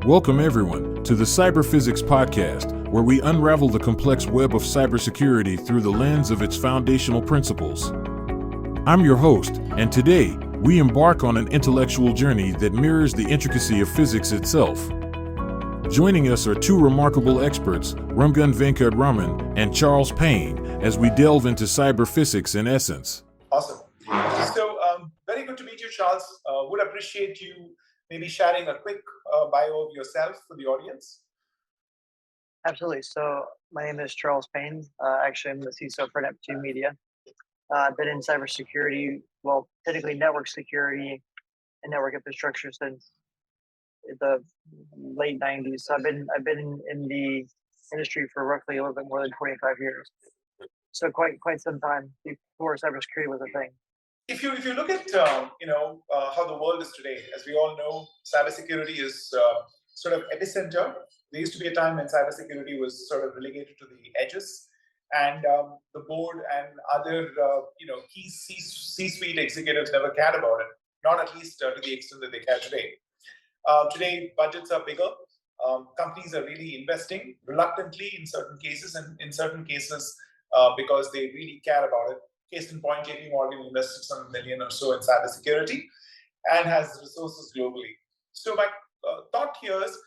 Welcome, everyone, to the Cyberphysics Podcast, where we unravel the complex web of cybersecurity through the lens of its foundational principles. I'm your host, and today, we embark on an intellectual journey that mirrors the intricacy of physics itself. Joining us are two remarkable experts, Ranghan Venkatraman and Charles Payne, as we delve into cyberphysics in essence. Awesome. So, very good to meet you, Charles. Would appreciate you maybe sharing a quick bio of yourself for the audience. Absolutely. So my name is Charles Payne. Actually, I'm the CISO for Neptune Media. I've been in cybersecurity, well, technically network security and network infrastructure since the late 90s. So I've been in the industry for roughly a little bit more than 25 years. So quite some time before cybersecurity was a thing. If you look at how the world is today, as we all know, cybersecurity is sort of epicenter. There used to be a time when cybersecurity was sort of relegated to the edges, and the board and other key C-suite executives never cared about it, not at least to the extent that they care today. Today, budgets are bigger. Companies are really investing reluctantly in certain cases, and in certain cases because they really care about it. Case in point, JP Morgan invested some $1 million or so in cybersecurity and has resources globally. So my thought here is,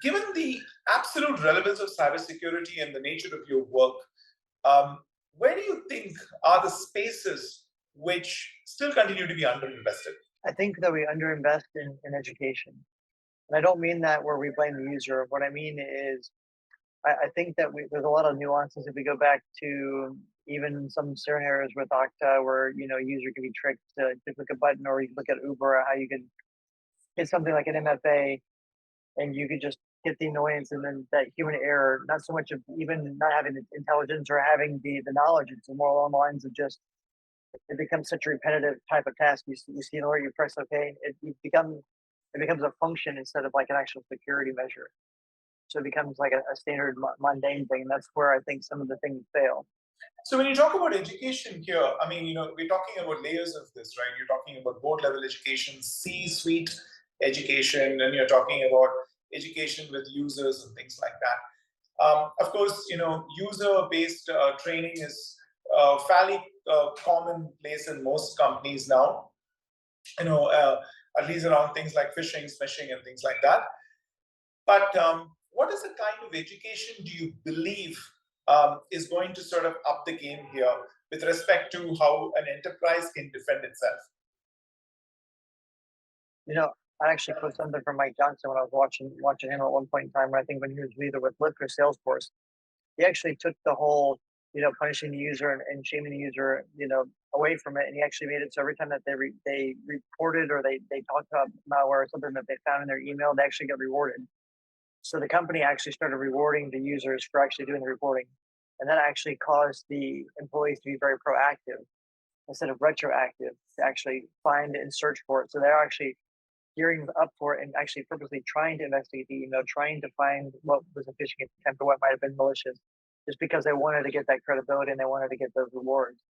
given the absolute relevance of cybersecurity and the nature of your work, where do you think are the spaces which still continue to be underinvested? I think that we underinvest in education. And I don't mean that where we blame the user. What I mean is, I think that there's a lot of nuances if we go back to even some scenarios with Okta where, a user can be tricked to click a button, or you look at Uber, how you can hit something like an MFA and you could just get the annoyance and then that human error, not so much of even not having the intelligence or having the knowledge. It's more along the lines of just, it becomes such a repetitive type of task. You see an alert, you press OK, it becomes a function instead of like an actual security measure. So it becomes like a standard mundane thing. And that's where I think some of the things fail. So when you talk about education here, I mean, we're talking about layers of this, right? You're talking about board level education, C-suite education, and you're talking about education with users and things like that. Of course, user-based training is fairly commonplace in most companies now, at least around things like phishing, smishing, and things like that. But what is the kind of education do you believe is going to sort of up the game here with respect to how an enterprise can defend itself? I actually put something from Mike Johnson when I was watching him at one point in time, where I think when he was either with Lyft or Salesforce, he actually took the whole, punishing the user and shaming the user, away from it. And he actually made it so every time that they reported or they talked about malware or something that they found in their email, they actually got rewarded. So the company actually started rewarding the users for actually doing the reporting. And that actually caused the employees to be very proactive instead of retroactive to actually find and search for it. So they're actually gearing up for it and actually purposely trying to investigate the email, trying to find what was a phishing attempt or what might have been malicious, just because they wanted to get that credibility and they wanted to get those rewards.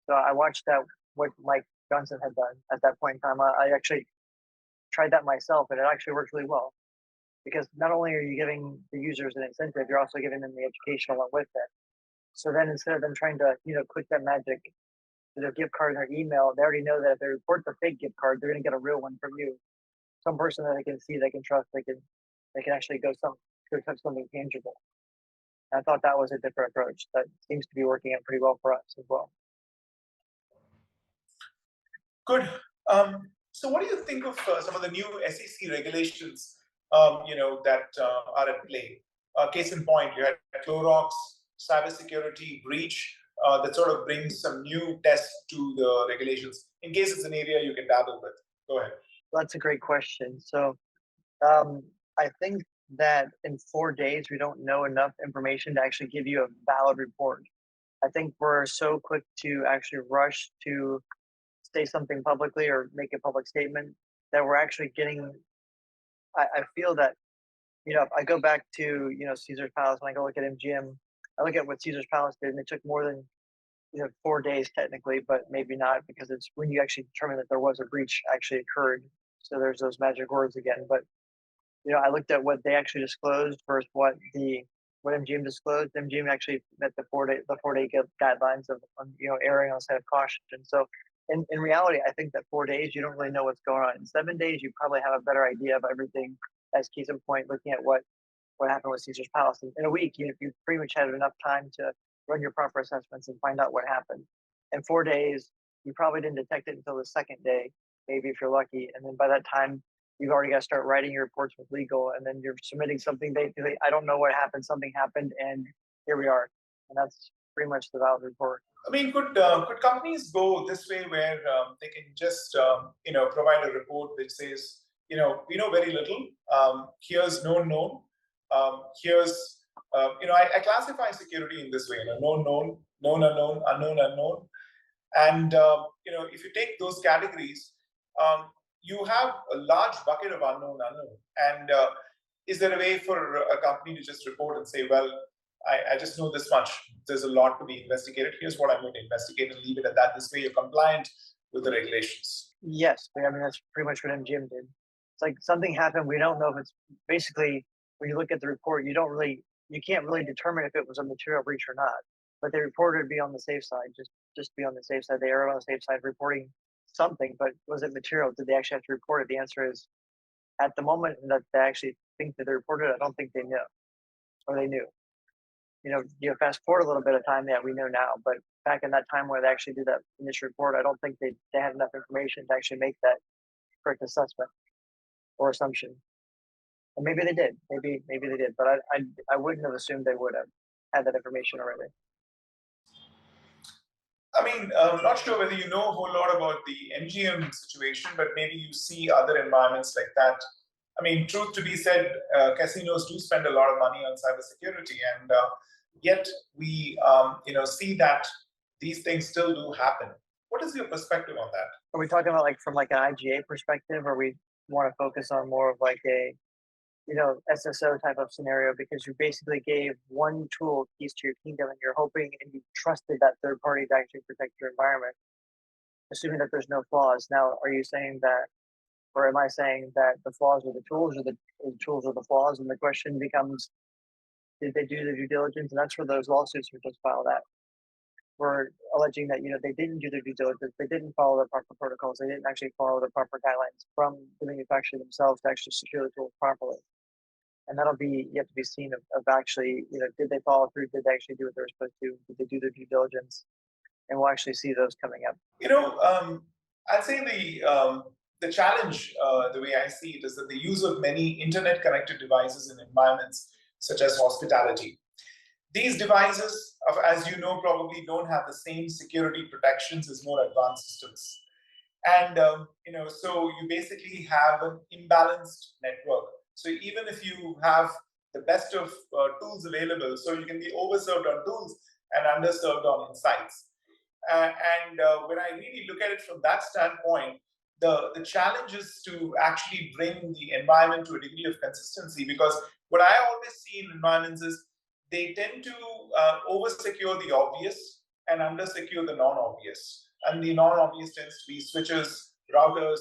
So I watched that, what Mike Johnson had done at that point in time. I actually tried that myself, and it actually worked really well. Because not only are you giving the users an incentive, you're also giving them the education along with it. So then instead of them trying to, click that magic gift card in their email, they already know that if they report the fake gift card, they're going to get a real one from you. Some person that they can see, they can trust, they can actually go touch something tangible. And I thought that was a different approach that seems to be working out pretty well for us as well. Good. So what do you think of some of the new SEC regulations that are at play? Case in point, you had Clorox cybersecurity breach that sort of brings some new tests to the regulations. In case it's an area you can dabble with. Go ahead. That's a great question. So I think that in 4 days, we don't know enough information to actually give you a valid report. I think we're so quick to actually rush to say something publicly or make a public statement that we're actually getting. I feel that, if I go back to, Caesar's Palace, and I go look at MGM, I look at what Caesar's Palace did, and it took more than 4 days technically, but maybe not, because it's when you actually determine that there was a breach actually occurred. So there's those magic words again. But I looked at what they actually disclosed versus what MGM disclosed. MGM actually met the 4-day guidelines of erring on the side of caution. So in reality, I think that 4 days you don't really know what's going on. In 7 days, you probably have a better idea of everything. As case in point, looking at what happened with Caesar's Palace. In a week, you pretty much had enough time to run your proper assessments and find out what happened. In 4 days, you probably didn't detect it until the second day, maybe if you're lucky. And then by that time, you've already got to start writing your reports with legal, and then you're submitting something. Basically, I don't know what happened. Something happened, and here we are. And that's pretty much the valid report. I mean, could companies go this way where they can just provide a report which says, we know very little. Here's known. Here's I classify security in this way: known, unknown. And if you take those categories, you have a large bucket of unknown. And is there a way for a company to just report and say, well, I just know this much. There's a lot to be investigated. Here's what I'm going to investigate and leave it at that. This way you're compliant with the regulations. Yes. I mean, that's pretty much what MGM did. It's like something happened. We don't know if it's basically, when you look at the report, you can't really determine if it was a material breach or not. But they reported to be on the safe side, just be on the safe side. They are on the safe side reporting something, but was it material? Did they actually have to report it? The answer is, at the moment that they actually think that they reported it, I don't think they knew, or they knew. Fast forward a little bit of time, yeah, we know now. But back in that time where they actually did that initial report, I don't think they had enough information to actually make that correct assessment or assumption. And maybe they did. Maybe they did. But I wouldn't have assumed they would have had that information already. I mean, I'm not sure whether you know a whole lot about the MGM situation, but maybe you see other environments like that. I mean, truth to be said, casinos do spend a lot of money on cybersecurity, and yet we, see that these things still do happen. What is your perspective on that? Are we talking about from an IGA perspective, or we want to focus on more of like a, SSO type of scenario, because you basically gave one tool keys to your kingdom and you're hoping and you trusted that third party to actually protect your environment, assuming that there's no flaws. Now, are you saying that, or am I saying that the flaws are the tools, or the tools are the flaws? And the question becomes, did they do the due diligence? And that's where those lawsuits were just filed at. We're alleging that, they didn't do their due diligence. They didn't follow the proper protocols. They didn't actually follow the proper guidelines from the manufacturer themselves to actually secure the tools properly. And that'll be yet to be seen of actually, did they follow through? Did they actually do what they were supposed to? Did they do their due diligence? And we'll actually see those coming up. I'd say the challenge, the way I see it, is that the use of many internet-connected devices in environments such as hospitality. These devices, as you know, probably don't have the same security protections as more advanced systems. And, so you basically have an imbalanced network. So even if you have the best of tools available, so you can be overserved on tools and underserved on insights. And when I really look at it from that standpoint, the challenge is to actually bring the environment to a degree of consistency, because what I always see in environments is they tend to over-secure the obvious and under-secure the non-obvious. And the non-obvious tends to be switches, routers,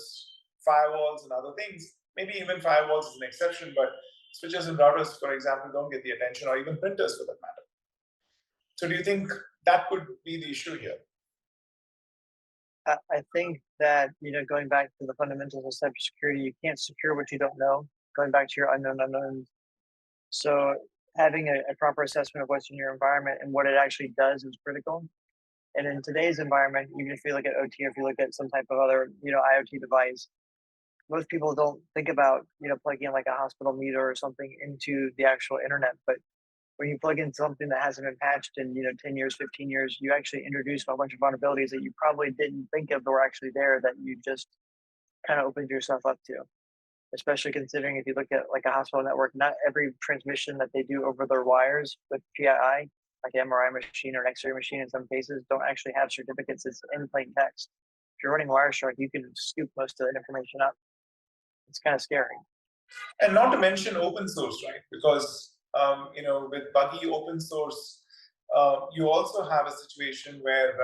firewalls, and other things. Maybe even firewalls is an exception, but switches and routers, for example, don't get the attention, or even printers for that matter. So do you think that could be the issue here? I think that, going back to the fundamentals of cybersecurity, you can't secure what you don't know, going back to your unknown unknowns. So having a proper assessment of what's in your environment and what it actually does is critical. And in today's environment, even if you look at OT, or if you look at some type of other, IoT device, most people don't think about, plugging in like a hospital meter or something into the actual internet. But when you plug in something that hasn't been patched in, 10 years, 15 years, you actually introduce a bunch of vulnerabilities that you probably didn't think of that were actually there, that you just kind of opened yourself up to. Especially considering if you look at like a hospital network, not every transmission that they do over their wires with PII, like an MRI machine or an X-ray machine in some cases, don't actually have certificates. It's in plain text. If you're running Wireshark, you can scoop most of that information up. It's kind of scary. And not to mention open source, right? Because with buggy open source, you also have a situation where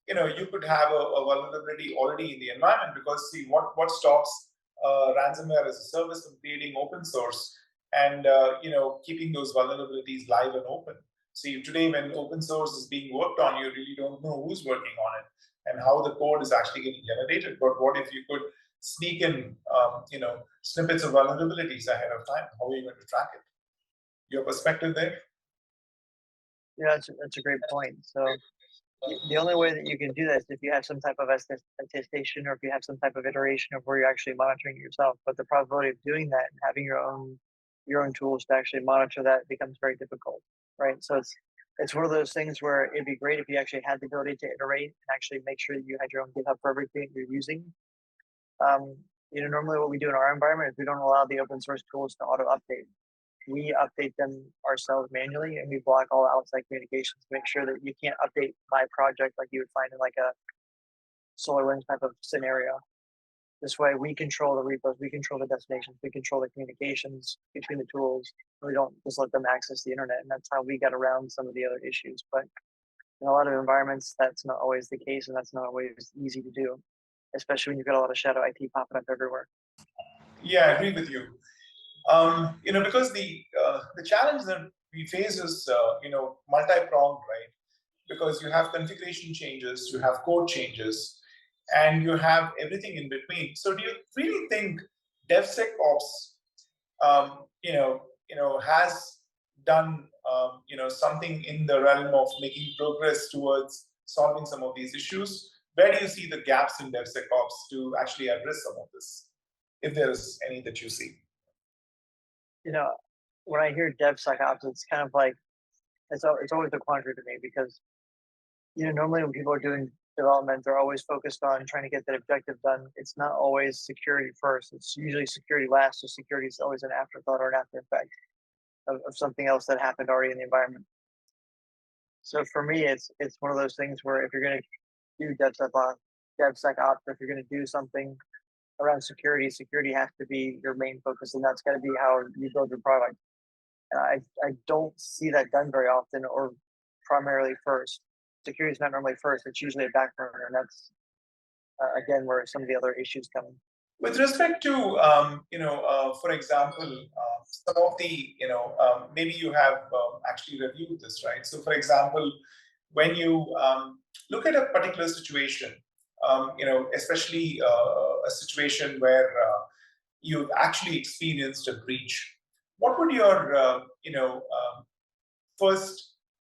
you could have a vulnerability already in the environment. Because see, what stops ransomware as a service and creating open source and keeping those vulnerabilities live and open. See, today when open source is being worked on, you really don't know who's working on it and how the code is actually getting generated. But what if you could sneak in, snippets of vulnerabilities ahead of time? How are you going to track it? Your perspective there? Yeah, that's a great point. So the only way that you can do that is if you have some type of attestation, or if you have some type of iteration of where you're actually monitoring yourself. But the probability of doing that and having your own tools to actually monitor that becomes very difficult, right? So it's one of those things where it'd be great if you actually had the ability to iterate and actually make sure that you had your own GitHub for everything you're using. Normally what we do in our environment is we don't allow the open source tools to auto update. We update them ourselves manually, and we block all outside communications to make sure that you can't update my project like you would find in like a SolarWinds type of scenario. This way we control the repos, we control the destinations, we control the communications between the tools. We don't just let them access the internet, and that's how we get around some of the other issues. But in a lot of environments, that's not always the case, and that's not always easy to do, especially when you've got a lot of shadow IT popping up everywhere. Yeah, I agree with you. Because the challenge that we face is multi-pronged, right? Because you have configuration changes, you have code changes, and you have everything in between. So, do you really think DevSecOps, has done something in the realm of making progress towards solving some of these issues? Where do you see the gaps in DevSecOps to actually address some of this, if there is any that you see? When I hear DevSecOps, it's kind of like it's always a quandary to me, because normally when people are doing development, they're always focused on trying to get that objective done. It's not always security first. It's usually security last. So security is always an afterthought or an after effect of something else that happened already in the environment. So for me, it's one of those things where if you're going to do DevSecOps, if you're going to do something around security has to be your main focus, and that's got to be how you build your product. And I don't see that done very often, or primarily first. Security is not normally first; it's usually a back burner, and that's again where some of the other issues come in. With respect to, for example, some of the, maybe you have actually reviewed this, right? So, for example, when you look at a particular situation, especially a situation where you've actually experienced a breach, what would your, first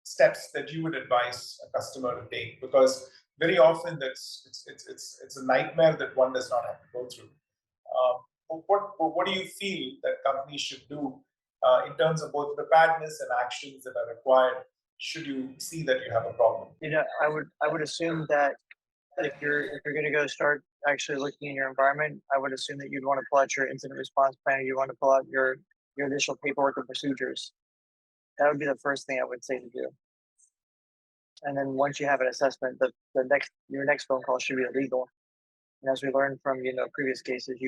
steps that you would advise a customer to take? Because very often it's a nightmare that one does not have to go through. What do you feel that companies should do in terms of both preparedness and actions that are required should you see that you have a problem? I would assume that if you're going to go start actually looking in your environment, I would assume that you'd want to pull out your incident response plan, or you want to pull out your initial paperwork and procedures. That would be the first thing I would say to do. And then once you have an assessment, your next phone call should be illegal. And as we learned from previous cases,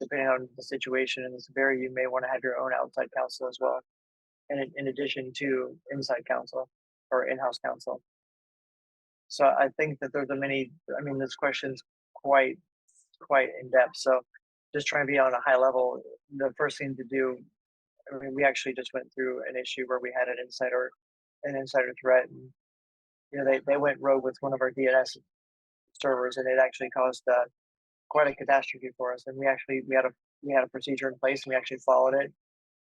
depending on the situation and the severity, you may want to have your own outside counsel as well, and in addition to inside counsel or in-house counsel. So I think that this question's quite in depth. So just trying to be on a high level, the first thing to do, we actually just went through an issue where we had an insider threat, and they went rogue with one of our DNS servers, and it actually caused quite a catastrophe for us. And we had a procedure in place, and we actually followed it.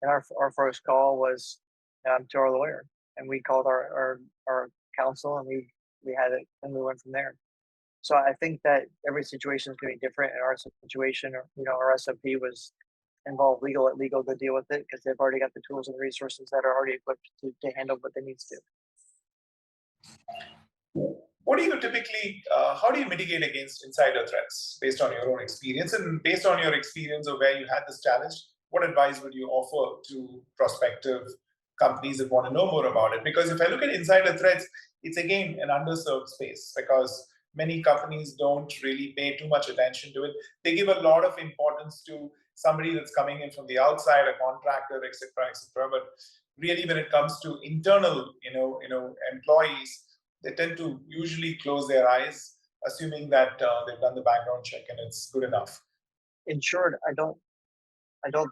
And our first call was to our lawyer, and we called our counsel, and we had it, and we went from there. So I think that every situation is going to be different. In our situation, our SOP was involved legal. Let legal go deal with it, because they've already got the tools and the resources that are already equipped to handle what they need to do. What do you typically, how do you mitigate against insider threats based on your own experience? And based on your experience of where you had this challenge, what advice would you offer to prospective companies that want to know more about it? Because if I look at insider threats, it's again an underserved space, because many companies don't really pay too much attention to it. They give a lot of importance to somebody that's coming in from the outside, a contractor, etc., etc. But really, when it comes to internal, employees, they tend to usually close their eyes, assuming that they've done the background check and it's good enough. in short, I don't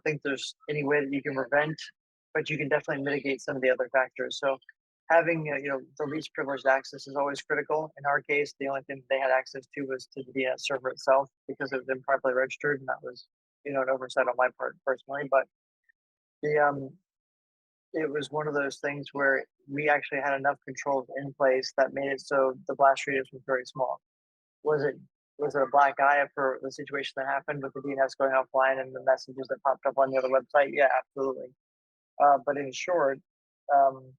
think there's any way that you can prevent, but you can definitely mitigate some of the other factors. So having the least privileged access is always critical. In our case, the only thing they had access to was to the DNS server itself because it was improperly registered, and that was an oversight on my part personally. But the it was one of those things where we actually had enough controls in place that made it so the blast radius was very small. Was it a black eye for the situation that happened with the DNS going offline and the messages that popped up on the other website? Yeah, absolutely. But in short, um,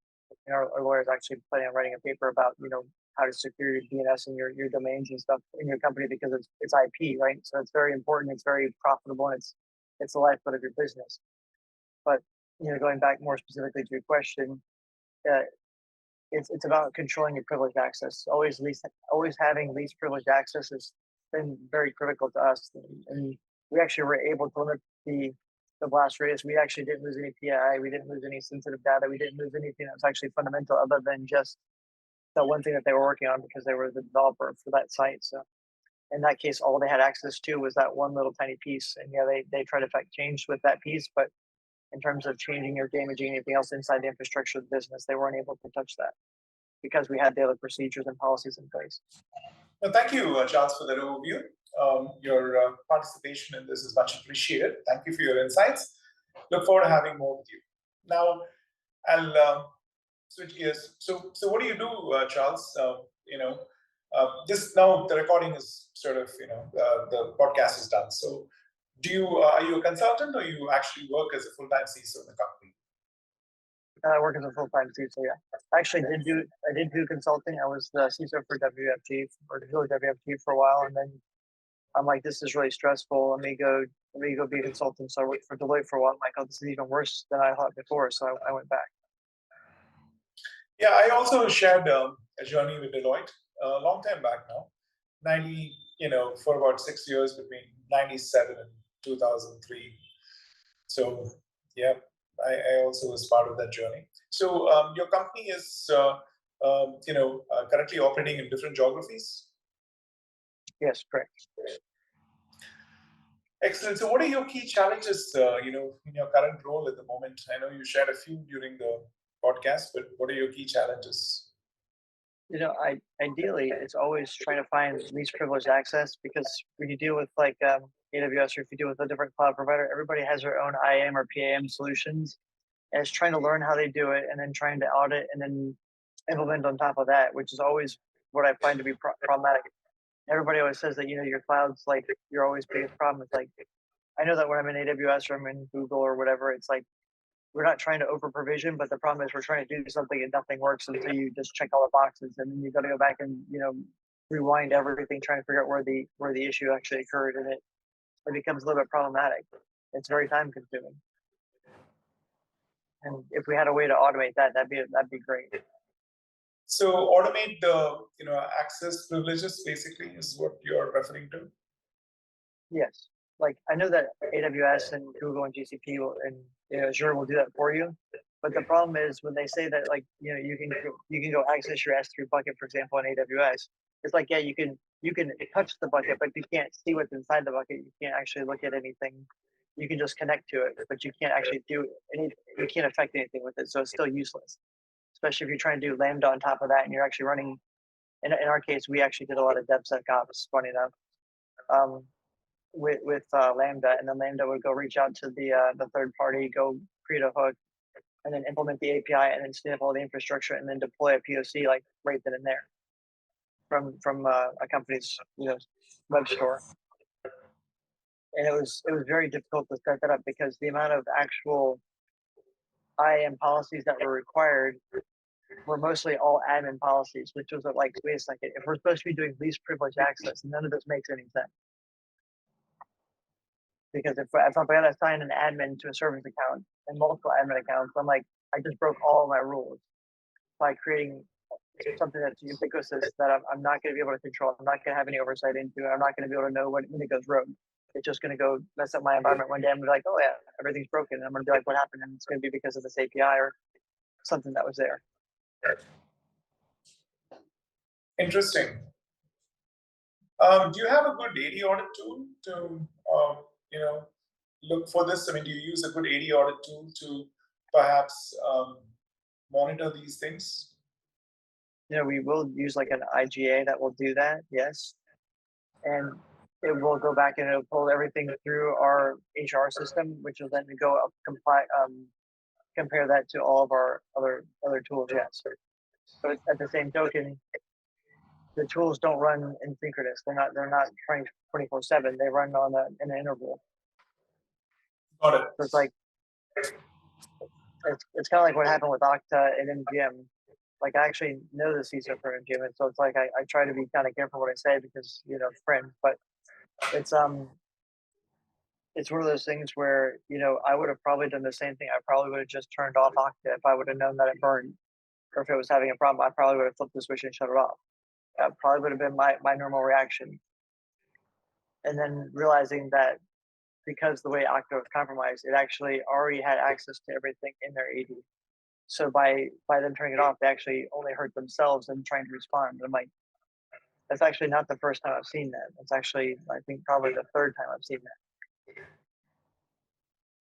our lawyer is actually planning on writing a paper about how to secure your DNS and your domains and stuff in your company because it's IP, right? So it's very important, it's very profitable, and it's the lifeblood of your business. But going back more specifically to your question, uh, it's about controlling your privileged access. Always having least privileged access has been very critical to us, and we actually were able to limit the blast radius. We actually didn't lose any PII, we didn't lose any sensitive data, we didn't lose anything that was actually fundamental other than just the one thing that they were working on because they were the developer for that site. So in that case, all they had access to was that one little tiny piece, and they tried to affect change with that piece, but in terms of changing or damaging anything else inside the infrastructure of the business, they weren't able to touch that because we had the other procedures and policies in place. Well, thank you, Charles, for that overview. Your participation in this is much appreciated. Thank you for your insights. Look forward to having more with you. Now, I'll switch gears. So what do you do, Charles? This now the recording is sort of the podcast is done. So, are you a consultant or you actually work as a full-time CISO in the company? I work as a full-time CISO. Yeah, I actually did do consulting. I was the CISO for WFG or WFG for a while, and then I'm like, this is really stressful. Let me go be a consultant. So I worked for Deloitte for a while. I'm like, oh, this is even worse than I thought before. So I went back. Yeah, I also shared a journey with Deloitte a long time back now. For about 6 years between 97 and 2003. So yeah, I also was part of that journey. So your company is currently operating in different geographies? Yes, correct. Excellent. So what are your key challenges, in your current role at the moment? I know you shared a few during the podcast, but what are your key challenges? Ideally, it's always trying to find least privileged access because when you deal with like AWS or if you deal with a different cloud provider, everybody has their own IAM or PAM solutions, and it's trying to learn how they do it and then trying to audit and then implement on top of that, which is always what I find to be problematic. Everybody always says that your cloud's like your always biggest problem. It's like I know that when I'm in AWS or I'm in Google or whatever, it's like we're not trying to over provision, but the problem is we're trying to do something and nothing works until you just check all the boxes, and then you got to go back and rewind everything, trying to figure out where the issue actually occurred, and it becomes a little bit problematic. It's very time consuming, and if we had a way to automate that, that'd be great. So automate the access privileges basically is what you're referring to. Yes, like I know that AWS and Google and GCP and Azure will do that for you, but the problem is when they say that like you can go access your S3 bucket, for example, on AWS. It's like, yeah, you can touch the bucket, but you can't see what's inside the bucket. You can't actually look at anything. You can just connect to it, but you can't actually do any. You can't affect anything with it, so it's still useless. Especially if you're trying to do Lambda on top of that, and you're actually running. In our case, we actually did a lot of DevSecOps. Funny enough. With Lambda, and then Lambda would go reach out to the third party, go create a hook, and then implement the API, and then stand up all the infrastructure, and then deploy a POC like right then and there from a company's web store. And it was very difficult to set that up because the amount of actual IAM policies that were required were mostly all admin policies, which was like, wait a second, if we're supposed to be doing least privileged access, none of this makes any sense. Because if I got to assign an admin to a service account and multiple admin accounts, I'm like, I just broke all of my rules by creating something that's ubiquitous that I'm not going to be able to control. I'm not going to have any oversight into it. I'm not going to be able to know when it goes rogue. It's just going to go mess up my environment one day. I'm going to be like, oh yeah, everything's broken. And I'm going to be like, what happened? And it's going to be because of this API or something that was there. Interesting. Do you have a good AD audit tool to look for this? I mean, do you use a good AD audit tool to perhaps monitor these things? We will use like an IGA that will do that, yes. And it will go back and it'll pull everything through our HR system, which will then go up, compare that to all of our other tools, yes. But at the same token, the tools don't run in synchronous. They're not running 24/7. They run on an interval. Got it. So it's like it's kind of like what happened with Okta and MGM. Like I actually know the CISO for MGM, and so it's like I try to be kind of careful what I say because friend. But it's one of those things where I would have probably done the same thing. I probably would have just turned off Okta if I would have known that it burned, or if it was having a problem. I probably would have flipped the switch and shut it off. That probably would have been my normal reaction. And then realizing that because the way Okta was compromised, it actually already had access to everything in their AD. So by them turning it off, they actually only hurt themselves and trying to respond. And I'm like, that's actually not the first time I've seen that. It's actually, I think, probably the third time I've seen that.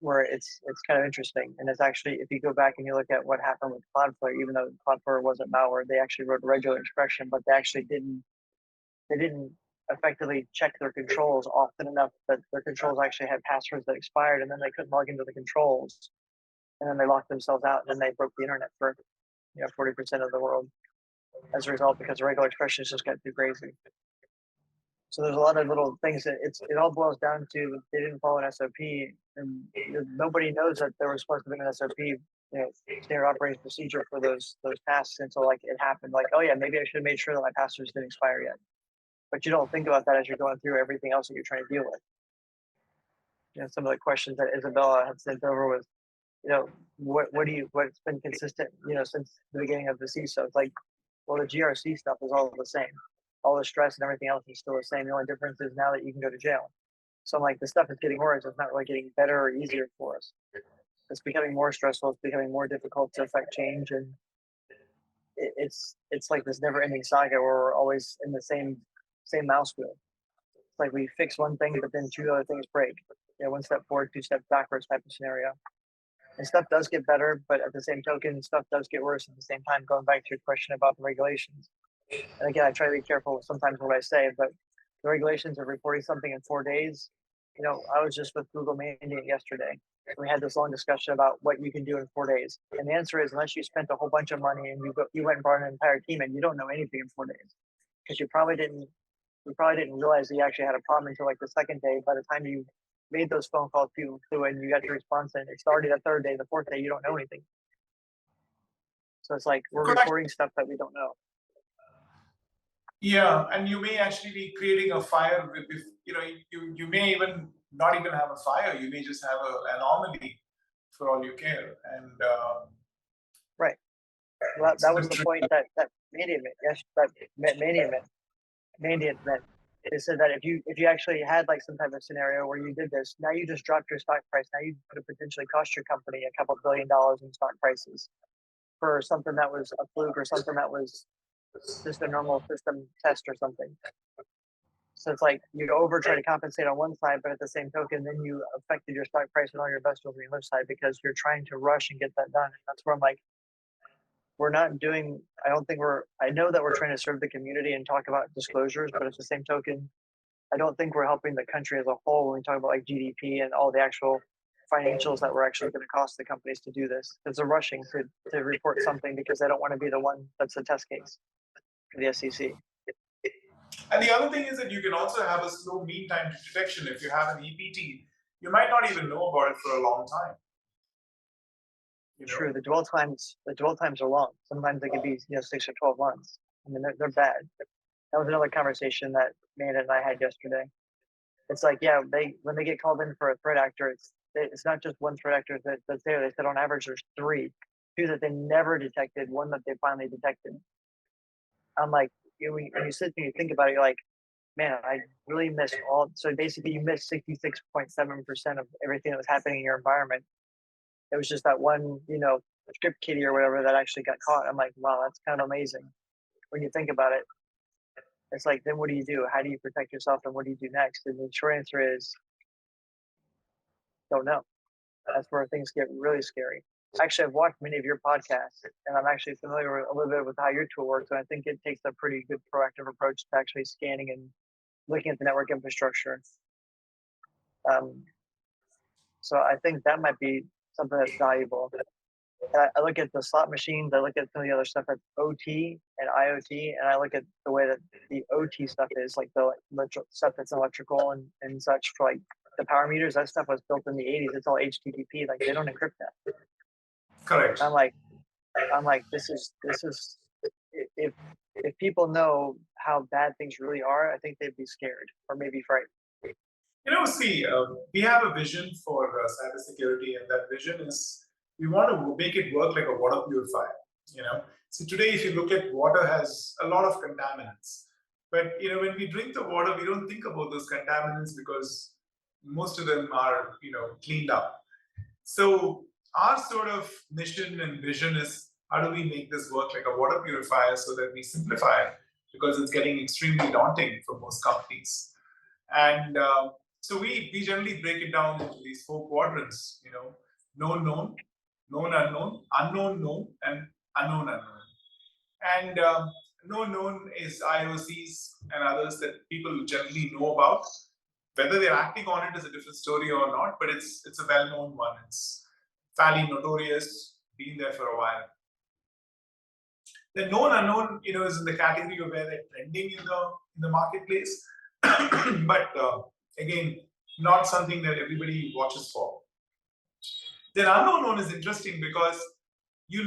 Where it's kind of interesting. And it's actually, if you go back and you look at what happened with Cloudflare, even though Cloudflare wasn't malware, they actually wrote a regular expression, but they actually didn't effectively check their controls often enough that their controls actually had passwords that expired, and then they couldn't log into the controls, and then they locked themselves out, and then they broke the internet for 40% of the world as a result, because the regular expressions just got too crazy. So there's a lot of little things that it all boils down to they didn't follow an SOP, and nobody knows that there was supposed to be an SOP, standard operating procedure for those tasks until like it happened. Like, oh yeah, maybe I should have made sure that my passwords didn't expire yet. But you don't think about that as you're going through everything else that you're trying to deal with. Some of the questions that Isabella had sent over was, what's been consistent, since the beginning of the CISO. It's like, well, the GRC stuff is all the same. All the stress and everything else is still the same. The only difference is now that you can go to jail. So I'm like, the stuff is getting worse. It's not really getting better or easier for us. It's becoming more stressful. It's becoming more difficult to affect change. And it's like this never ending saga where we're always in the same mouse wheel. It's like we fix one thing, but then two other things break. One step forward, two steps backwards type of scenario. And stuff does get better, but at the same token, stuff does get worse at the same time. Going back to your question about the regulations. And again, I try to be careful sometimes what I say, but the regulations of reporting something in 4 days, I was just with Google Mandate yesterday. We had this long discussion about what you can do in 4 days. And the answer is, unless you spent a whole bunch of money and you went and brought an entire team in, you don't know anything in 4 days. Because you probably didn't realize that you actually had a problem until like the second day. By the time you made those phone calls to and you got your response, and it's already the third day, the fourth day, you don't know anything. So it's like we're reporting stuff that we don't know. Yeah, and you may actually be creating a fire. You may even not even have a fire. You may just have an anomaly for all you care. And right. Well, that was the point that Mandiant meant. They said that if you actually had like some type of scenario where you did this, now you just dropped your stock price. Now you could have potentially cost your company a couple $1 billion in stock prices for something that was a fluke or something that was just a normal system test or something. So it's like you try to compensate on one side, but at the same token, then you affected your stock price and all your investors on the other side because you're trying to rush and get that done. And that's where I'm like, we're not doing, I know that we're trying to serve the community and talk about disclosures, but at the same token, I don't think we're helping the country as a whole when we talk about like GDP and all the actual financials that we're actually going to cost the companies to do this. Because they're rushing to report something because they don't want to be the one that's the test case for the SEC. And the other thing is that you can also have a slow mean time to detection. If you have an EPT, you might not even know about it for a long time. True. The dwell times are long. Sometimes they could be 6 or 12 months. I mean, they're bad. That was another conversation that Amanda and I had yesterday. It's like, when they get called in for a threat actor, it's not just one threat actor that's there. They said on average there's 3, 2 that they never detected, 1 that they finally detected. I'm like, when you sit and you think about it, you're like, man, I really missed all. So basically, you missed 66.7% of everything that was happening in your environment. It was just that one, script kiddie or whatever that actually got caught. I'm like, wow, that's kind of amazing. When you think about it, it's like, then what do you do? How do you protect yourself, and what do you do next? And the short answer is, don't know. That's where things get really scary. Actually, I've watched many of your podcasts, and I'm actually familiar with, a little bit with how your tool works. And I think it takes a pretty good proactive approach to actually scanning and looking at the network infrastructure. So I think that might be something that's valuable. I look at the slot machines. I look at some of the other stuff that's OT and IoT, and I look at the way that the OT stuff is, like the stuff that's electrical and such for like the power meters. That stuff was built in the 80s. It's all HTTP. Like they don't encrypt that. Correct. I'm like, this is if people know how bad things really are, I think they'd be scared or maybe frightened. See, we have a vision for cybersecurity, and that vision is we want to make it work like a water purifier. So today, if you look at water, has a lot of contaminants, but when we drink the water, we don't think about those contaminants because most of them are cleaned up. So our sort of mission and vision is how do we make this work like a water purifier so that we simplify it, because it's getting extremely daunting for most companies. And so we generally break it down into these 4 quadrants, known, known, known, unknown, unknown, known, and unknown, unknown. And known, known is IOCs and others that people generally know about. Whether they're acting on it is a different story or not, but it's a well-known one. It's fairly notorious, been there for a while. The known unknown, is in the category of where they're trending in the marketplace, but again, not something that everybody watches for. Then unknown known is interesting because you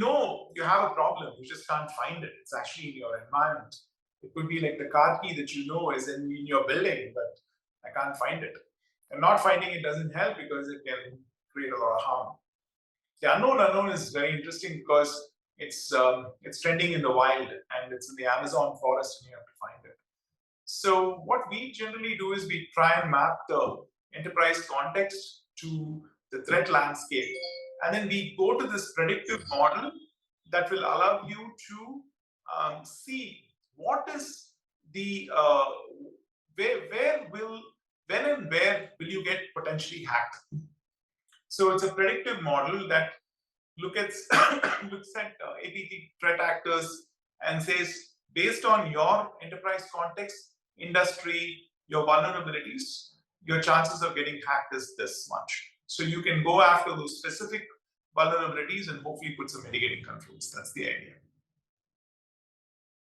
have a problem, you just can't find it. It's actually in your environment. It could be like the car key that is in your building, but I can't find it. And not finding it doesn't help because it can create a lot of harm. The unknown unknown is very interesting because it's trending in the wild and it's in the Amazon forest and you have to find it. So what we generally do is we try and map the enterprise context to the threat landscape. And then we go to this predictive model that will allow you to see what is the, when and where will you get potentially hacked. So it's a predictive model that looks at APT threat actors and says, based on your enterprise context, industry, your vulnerabilities, your chances of getting hacked is this much. So you can go after those specific vulnerabilities and hopefully put some mitigating controls. That's the idea.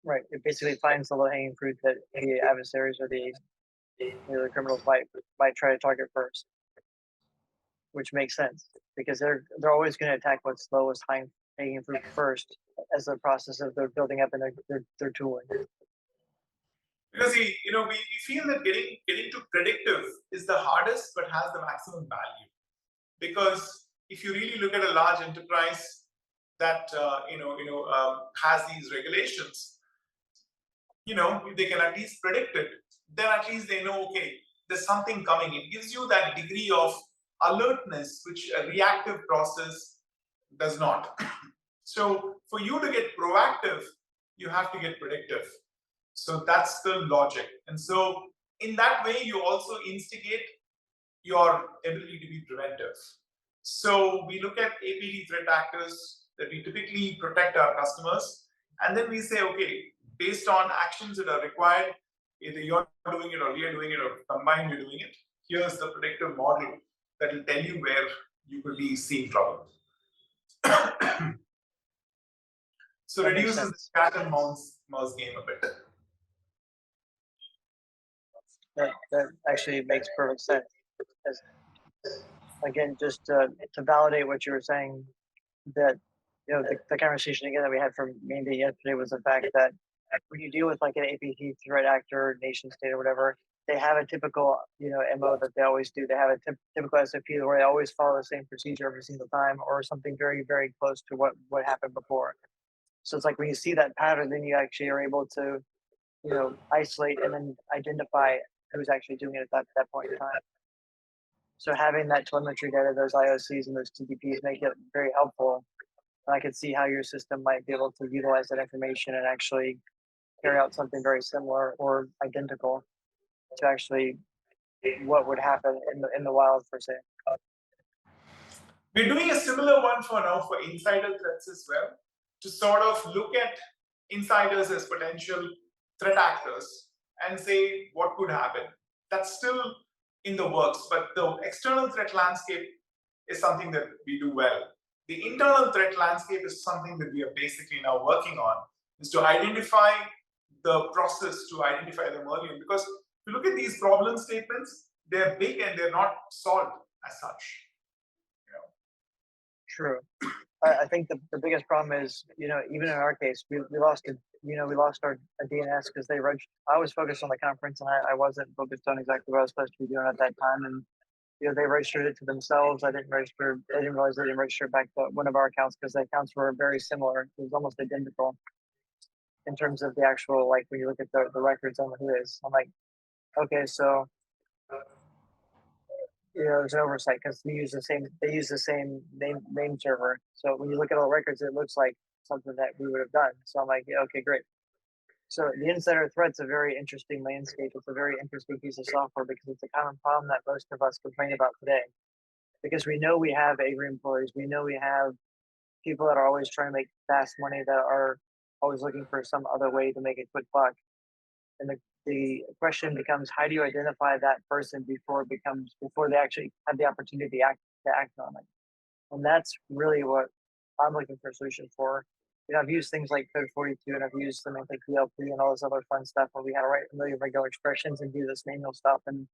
Right. It basically finds the low-hanging fruit that the adversaries or the criminals might try to target first, which makes sense because they're always going to attack what's lowest hanging fruit first as the process of their building up and their tooling. Because we feel that getting to predictive is the hardest but has the maximum value. Because if you really look at a large enterprise that has these regulations, if they can at least predict it, then at least they know, okay, there's something coming. It gives you that degree of alertness which a reactive process does not. So for you to get proactive, you have to get predictive. So that's the logic. And so in that way, you also instigate your ability to be preventive. So we look at APT threat actors that we typically protect our customers. And then we say, okay, based on actions that are required, either you're doing it or we are doing it or combined we're doing it, here's the predictive model that will tell you where you could be seeing trouble. So that reduces the cat and mouse game a bit. That actually makes perfect sense. Again, just to validate what you were saying, that the conversation again that we had from me and Dave yesterday was the fact that when you deal with like an APT threat actor, nation state or whatever, they have a typical MO that they always do. They have a typical SOP where they always follow the same procedure every single time, or something very, very close to what happened before. So it's like when you see that pattern, then you actually are able to isolate and then identify who's actually doing it at that point in time. So having that telemetry data, those IOCs and those TDPs make it very helpful. And I could see how your system might be able to utilize that information and actually carry out something very similar or identical to actually what would happen in the wild per se. We're doing a similar one for now for insider threats as well, to sort of look at insiders as potential threat actors and say what could happen. That's still in the works, but the external threat landscape is something that we do well. The internal threat landscape is something that we are basically now working on, is to identify the process, to identify them early. Because if you look at these problem statements, they're big and they're not solved as such. True. I think the biggest problem is, even in our case, we lost our DNS because they registered. I was focused on the conference and I wasn't focused on exactly what I was supposed to be doing at that time. And they registered it to themselves. I didn't register. I didn't realize they didn't register back to one of our accounts because the accounts were very similar. It was almost identical in terms of the actual, like, when you look at the records on who it is. I'm like, okay, so there's an oversight because they use the same name server. So when you look at all the records, it looks like something that we would have done. So I'm like, yeah, okay, great. So the insider threat's a very interesting landscape. It's a very interesting piece of software because it's a common problem that most of us complain about today. Because we know we have angry employees, we know we have people that are always trying to make fast money, that are always looking for some other way to make a quick buck. And the question becomes, how do you identify that person before they actually have the opportunity to act on it? And that's really what I'm looking for a solution for. I've used things like Code 42 and I've used something like DLP and all this other fun stuff where we had to write a million regular expressions and do this manual stuff. And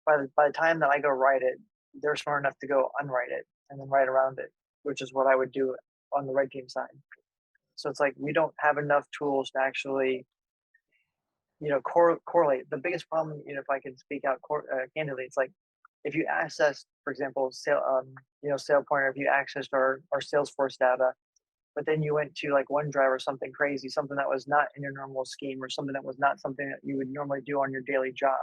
by the time that I go write it, they're smart enough to go unwrite it and then write around it, which is what I would do on the red team side. So it's like we don't have enough tools to actually correlate. The biggest problem, if I can speak out candidly, it's like if you access, for example, SailPoint, if you accessed our Salesforce data, but then you went to like OneDrive or something crazy, something that was not in your normal scheme or something that was not something that you would normally do on your daily job,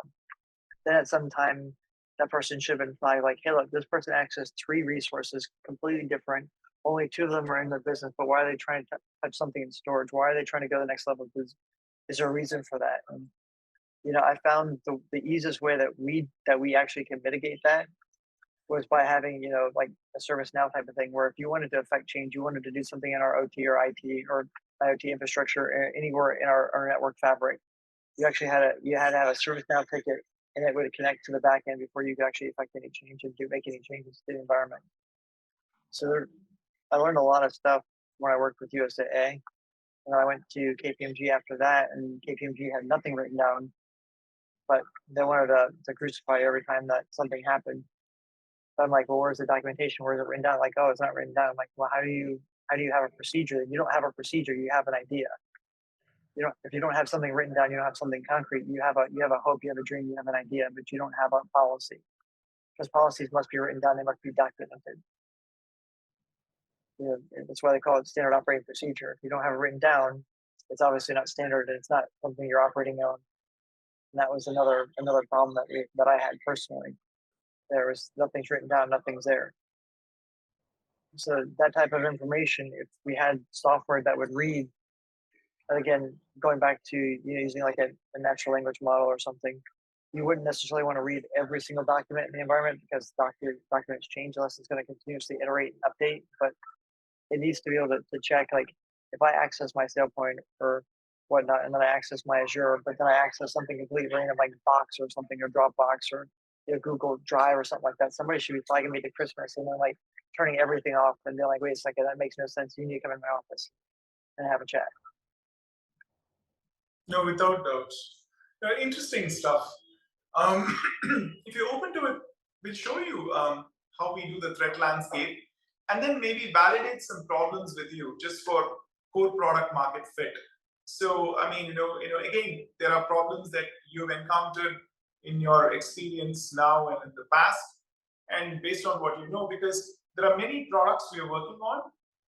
then at some time that person should have been flagged like, hey, look, this person accessed 3 resources, completely different. Only 2 of them are in their business, but why are they trying to touch something in storage? Why are they trying to go to the next level? Is there a reason for that? And, I found the easiest way that we actually can mitigate that was by having, like a ServiceNow type of thing, where if you wanted to affect change, you wanted to do something in our OT or IT or IoT infrastructure anywhere in our network fabric, you actually had to have a ServiceNow ticket, and it would connect to the back end before you could actually affect any change and make any changes to the environment. So I learned a lot of stuff when I worked with USAA. And I went to KPMG after that, and KPMG had nothing written down, but they wanted to crucify every time that something happened. So I'm like, well, where's the documentation? Where's it written down? Like, oh, it's not written down. I'm like, well, how do you have a procedure? You don't have a procedure. You have an idea. If you don't have something written down, you don't have something concrete. You have a hope, you have a dream, you have an idea, but you don't have a policy. Because policies must be written down, they must be documented. That's why they call it standard operating procedure. If you don't have it written down, it's obviously not standard, and it's not something you're operating on. And that was another problem that I had personally. There was nothing's written down, nothing's there. So that type of information, if we had software that would read, and again, going back to using like a natural language model or something, you wouldn't necessarily want to read every single document in the environment because documents change unless it's going to continuously iterate and update. But it needs to be able to check, like, if I access my SailPoint or whatnot, and then I access my Azure, but then I access something completely random like Box or something, or Dropbox or Google Drive or something like that, somebody should be flagging me to Christmas and then like turning everything off and being like, wait a second, that makes no sense. You need to come in my office and have a chat. No, without doubt. Interesting stuff. If you're open to it, we'll show you how we do the threat landscape, and then maybe validate some problems with you just for core product market fit. So, I mean, again, there are problems that you've encountered in your experience now and in the past, and based on what you know, because there are many products we are working on,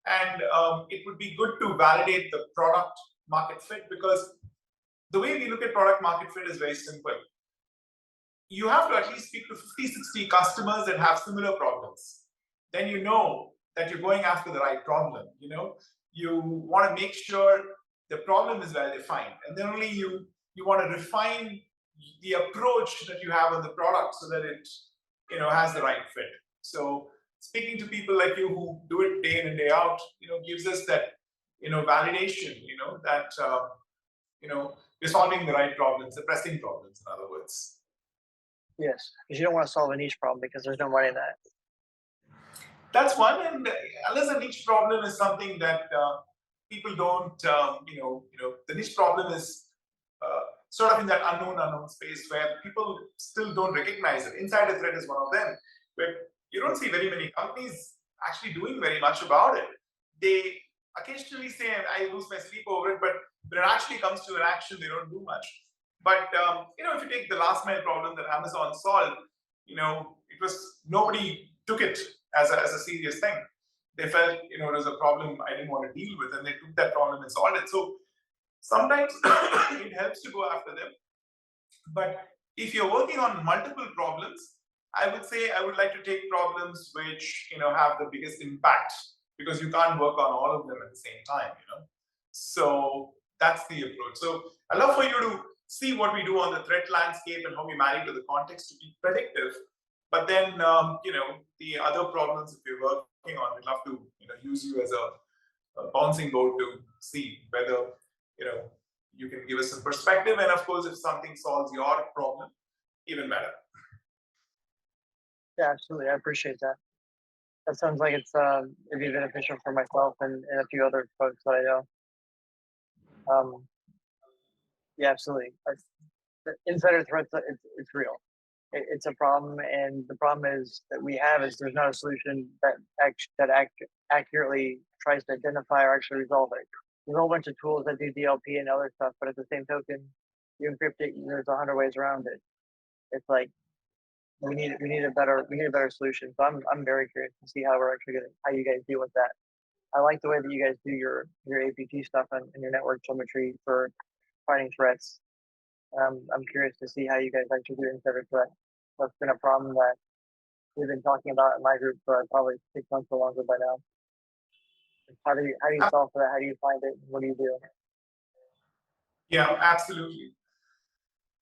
and it would be good to validate the product market fit, because the way we look at product market fit is very simple. You have to at least speak to 50, 60 customers that have similar problems. Then you know that you're going after the right problem. You want to make sure the problem is well defined, and then only you want to refine the approach that you have on the product so that it has the right fit. So speaking to people like you who do it day in and day out, gives us that, validation, that, we're solving the right problems, the pressing problems, in other words. Yes, because you don't want to solve a niche problem because there's no money in that. That's one, and unless a niche problem is something that people don't, the niche problem is sort of in that unknown space where people still don't recognize it. Insider threat is one of them, but you don't see very many companies actually doing very much about it. They occasionally say, I lose my sleep over it, but when it actually comes to an action, they don't do much. But if you take the last mile problem that Amazon solved, it was, nobody took it as a serious thing. They felt, it was a problem I didn't want to deal with, and they took that problem and solved it. So sometimes it helps to go after them. But if you're working on multiple problems, I would say I would like to take problems which, have the biggest impact, because you can't work on all of them at the same time, So that's the approach. So I'd love for you to see what we do on the threat landscape and how we marry to the context to be predictive. But then, the other problems if you're working on, we'd love to, use you as a bouncing board to see whether, you can give us some perspective. And of course, if something solves your problem, even better. Yeah, absolutely. I appreciate that. That sounds like it'd be beneficial for myself and a few other folks that I know. Yeah, absolutely. The insider threats, it's real. It's a problem, and the problem is that we have is there's not a solution that accurately tries to identify or actually resolve it. There's a whole bunch of tools that do DLP and other stuff, but at the same token, you encrypt it. There's 100 ways around it. It's like we need a better solution. So I'm very curious to see how you guys deal with that. I like the way that you guys do your APT stuff and your network telemetry for finding threats. I'm curious to see how you guys actually do insider threat. That's been a problem that we've been talking about in my group for probably 6 months or longer by now. How do you solve for that? How do you find it? What do you do? Yeah, absolutely.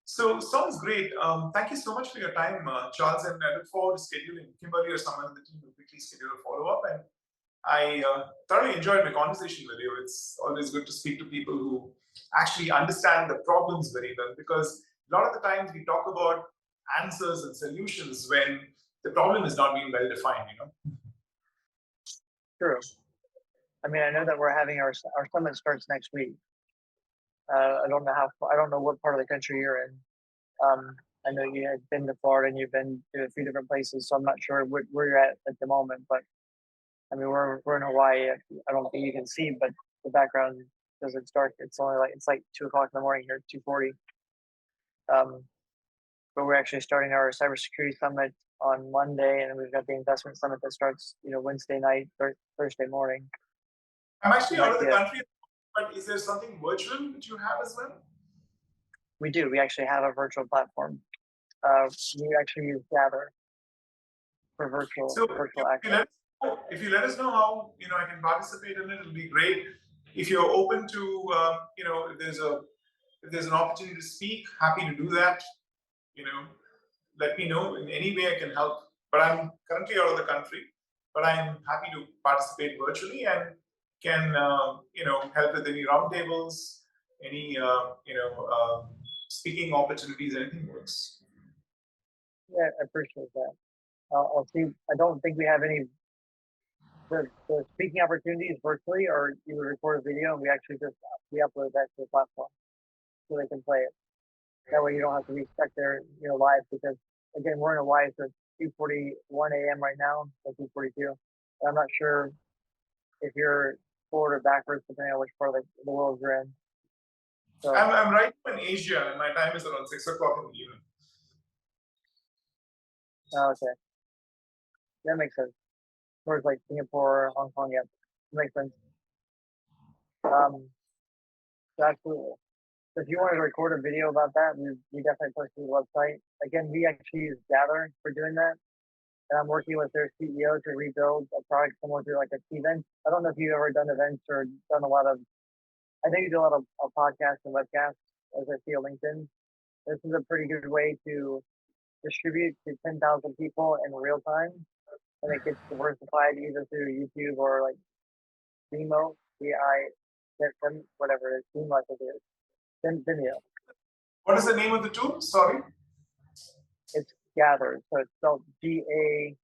So sounds great. Thank you so much for your time, Charles, and I look forward to scheduling Kimberly or someone in the team to quickly schedule a follow-up. And I thoroughly enjoyed my conversation with you. It's always good to speak to people who actually understand the problems very well, because a lot of the times we talk about answers and solutions when the problem is not being well defined, True. I mean, I know that we're having our summit starts next week. I don't know what part of the country you're in. I know you had been to Florida and you've been to a few different places, so I'm not sure where you're at the moment. But I mean, we're in Hawaii. I don't think you can see, but the background doesn't start. It's like 2:00 in the morning here, 2:40. But we're actually starting our cybersecurity summit on Monday, and we've got the investment summit that starts, Wednesday night, Thursday morning. I'm actually out of the country, but is there something virtual that you have as well? We do. We actually have a virtual platform. We actually use Gather for virtual access. If you let us know how I can participate in it, it'll be great. If you're open to if there's an opportunity to speak, happy to do that. Let me know in any way I can help. But I'm currently out of the country, but I'm happy to participate virtually and can help with any roundtables, any speaking opportunities, anything works. Yeah, I appreciate that. I'll see. I don't think we have any the speaking opportunities virtually, or you would record a video and we actually we upload that to the platform so they can play it. That way you don't have to be stuck there, live, because again, we're in Hawaii, so it's 2:41 a.m. right now, or 2:42. And I'm not sure if you're forward or backwards, depending on which part of the world you're in. So I'm right in Asia, and my time is around 6:00 in the evening. Oh, okay. That makes sense. Towards like Singapore, Hong Kong, yeah. That makes sense. So absolutely. So if you wanted to record a video about that, we definitely post it to the website. Again, we actually use Gather for doing that. And I'm working with their CEO to rebuild a product similar to like a event. I don't know if you've ever done events or done a lot of, I think you do a lot of podcasts and webcasts, as I see on LinkedIn. This is a pretty good way to distribute to 10,000 people in real time and it gets diversified either through YouTube or like Vimeo, whatever it is, Vimeo, I think it is. Then Vimeo. What is the name of the tool? Sorry. It's Gather, so it's spelled Gathr.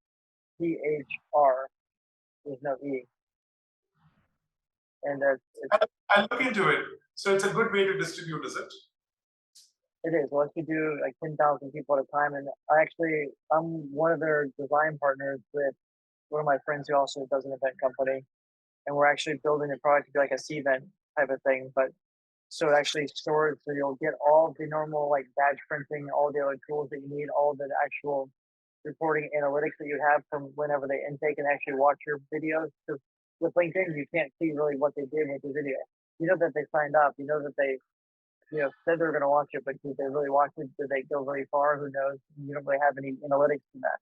There's no E. And I'll look into it. So it's a good way to distribute, is it? it is. Once you do like 10,000 people at a time, and I'm one of their design partners with one of my friends who also does an event company, and we're actually building a product to be like a C-event type of thing, but so it actually stores, so you'll get all the normal like badge printing, all the other tools that you need, all the actual reporting analytics that you have from whenever they intake and actually watch your videos. Because with LinkedIn, you can't see really what they did with the video. You know that they signed up, you know that they said they were going to watch it, but did they really watch it? Did they go very far? Who knows? You don't really have any analytics in that.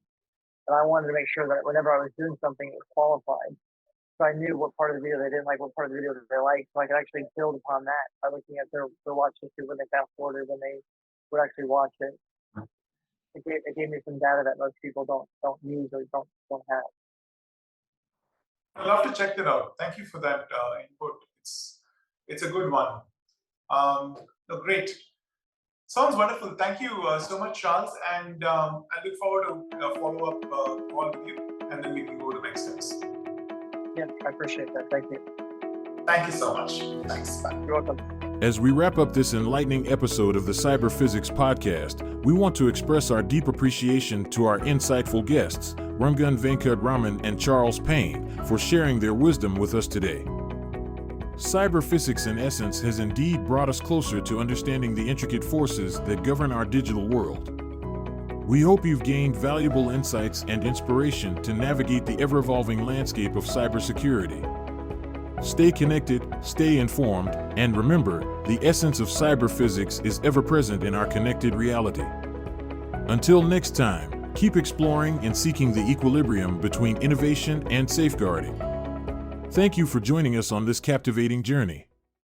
And I wanted to make sure that whenever I was doing something, it was qualified. So I knew what part of the video they didn't like, what part of the video that they liked, so I could actually build upon that by looking at their watch history, when they fast forwarded, when they would actually watch it. It gave me some data that most people don't use or don't have. I'd love to check that out. Thank you for that input. It's a good one. No, great. Sounds wonderful. Thank you so much, Charles. And I look forward to a follow-up call with you, and then we can go to next steps. Yeah, I appreciate that. Thank you. Thank you so much. Thanks. Bye. You're welcome. As we wrap up this enlightening episode of the Cyber Physics Podcast, we want to express our deep appreciation to our insightful guests, Ranghan, Venkatraman, and Charles Payne, for sharing their wisdom with us today. Cyber physics, in essence, has indeed brought us closer to understanding the intricate forces that govern our digital world. We hope you've gained valuable insights and inspiration to navigate the ever-evolving landscape of cybersecurity. Stay connected, stay informed, and remember, the essence of cyber physics is ever present in our connected reality. Until next time, keep exploring and seeking the equilibrium between innovation and safeguarding. Thank you for joining us on this captivating journey.